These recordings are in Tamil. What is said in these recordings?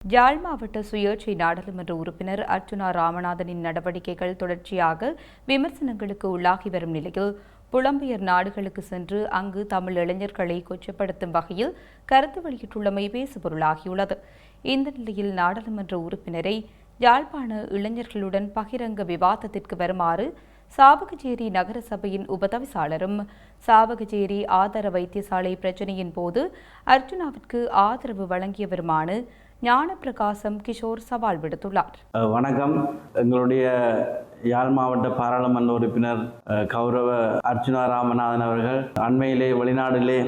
யாழ் மாவட்ட சுயேட்சை நாடாளுமன்ற உறுப்பினர் அர்ச்சுனா ராமநாதனின் நடவடிக்கைகள் தொடர்ச்சியாக விமர்சனங்களுக்கு உள்ளாகி வரும் நிலையில் புலம்பெயர் நாடுகளுக்கு சென்று அங்கு தமிழ் இளைஞர்களை கொச்சப்படுத்தும் வகையில் கருத்து வெளியிட்டுள்ளமை பேசுபொருளாகியுள்ளது. இந்த நிலையில் நாடாளுமன்ற உறுப்பினரை யாழ்ப்பாண இளைஞர்களுடன் பகிரங்க விவாதத்திற்கு வருமாறு சாவகச்சேரி நகர சபையின் உபதவிசாளரும் சாவகச்சேரி ஆதார வைத்தியசாலை பிரச்சினையின் போது அர்ச்சுனாவிற்கு ஆதரவு வழங்கியவருமான ஞானப்பிரகாசம் கிஷோர் சவால் விடுத்துள்ளார். வணக்கம். எங்களுடைய யாழ் மாவட்ட பாராளுமன்ற உறுப்பினர் கௌரவ அர்ச்சுனா ராமநாதன் அவர்கள் அண்மையிலே வெளிநாட்டிலே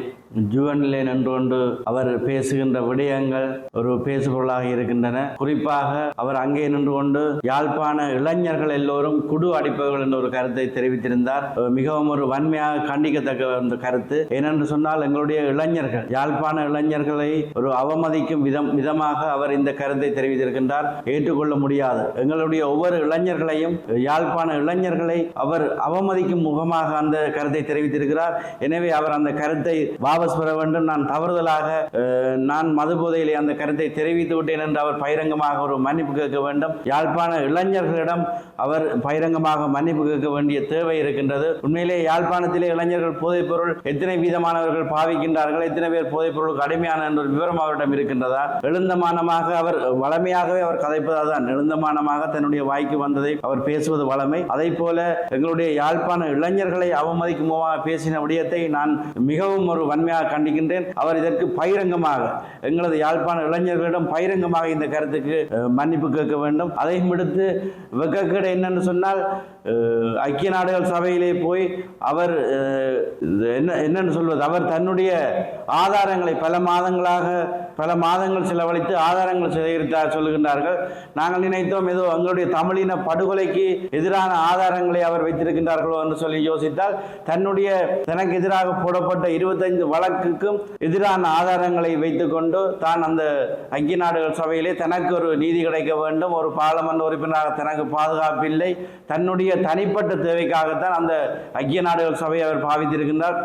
ஜூவனிலே நின்று கொண்டு அவர் பேசுகின்ற விடயங்கள் ஒரு பேசுபொருளாக இருக்கின்றன. குறிப்பாக அவர் அங்கே நின்று கொண்டு யாழ்ப்பாண இளைஞர்கள் எல்லோரும் குடு அடிப்பவர்கள் என்ற ஒரு கருத்தை தெரிவித்திருந்தார். மிகவும் ஒரு வன்மையாக கண்டிக்கத்தக்க கருத்து. ஏனென்று சொன்னால் எங்களுடைய இளைஞர்கள் யாழ்ப்பாண இளைஞர்களை ஒரு அவமதிக்கும் விதமாக அவர் இந்த கருத்தை தெரிவித்திருக்கின்றார். ஏற்றுக்கொள்ள முடியாது. எங்களுடைய ஒவ்வொரு இளைஞர்களையும் யாழ்ப்பாண இளைஞர்களை அவர் அவமதிக்கும் முகமாக அந்த கருத்தை தெரிவித்திருக்கிறார். எனவே அவர் அந்த கருத்தை வாபஸ் பெற வேண்டும். நான் தவறுதலாக நான் மது போதையிலே அந்த கருத்தை தெரிவித்து விட்டேன் என்று அவர் பகிரங்கமாக ஒரு மன்னிப்பு கேட்க வேண்டும். யாழ்ப்பாண இளைஞர்களிடம் அவர் பகிரங்கமாக மன்னிப்பு கேட்க வேண்டிய தேவை இருக்கின்றது. உண்மையிலே யாழ்ப்பாணத்திலே இளைஞர்கள் போதைப் பொருள் எத்தனை வீதமானவர்கள் பாவிக்கின்றார்கள், எத்தனை பேர் போதைப் பொருளுக்கு அடிமையான என்ற ஒரு விவரம் அவரிடம் இருக்கின்றதா? எழுந்தமானமாக அவர் வளமையாகவே அவர் கதைப்பதாதான். எழுந்தமானமாக தன்னுடைய வாய்க்கு வந்ததை அவர் பேசுவது வளமை. அதை போல எங்களுடைய யாழ்ப்பாண இளைஞர்களை அவமதிக்கும் பேசின விடயத்தை நான் மிகவும் ஒரு வன்மையாக கண்டிக்கின்றேன். அவர் இதற்கு பகிரங்கமாக எங்களது யாழ்ப்பாண இளைஞர்களிடம் பகிரங்கமாக இந்த கருத்துக்கு மன்னிப்பு கேட்க வேண்டும். அதையும் விடுத்து வெக்கக்கேடு என்னென்னு சொன்னால் ஐக்கிய நாடுகள் சபையிலே போய் அவர் என்னென்னு சொல்வது, அவர் தன்னுடைய ஆதாரங்களை பல மாதங்கள் செலவழித்து ஆதாரங்கள் சேகரித்தார் சொல்லுகின்றார்கள். நாங்கள் நினைத்தோம் ஏதோ எங்களுடைய தமிழின படுகொலைக்கு எதிரான ஆதாரங்களை அவர் வைத்திருக்கின்றார்களோ என்று சொல்லி யோசித்தால் தனக்கு எதிராக போடப்பட்ட 25 வழக்குக்கும் எதிரான ஆதாரங்களை வைத்துக்கொண்டு தான் அந்த ஐக்கிய நாடுகள் சபையிலே தனக்கு ஒரு நீதி கிடைக்க வேண்டும், ஒரு பாராளுமன்ற உறுப்பினராக தனக்கு பாதுகாப்பு இல்லை, தன்னுடைய தனிப்பட்ட தேவைக்காகத்தான் அந்த ஐக்கிய நாடுகள் சபையை அவர் பாவித்திருக்கின்றார்.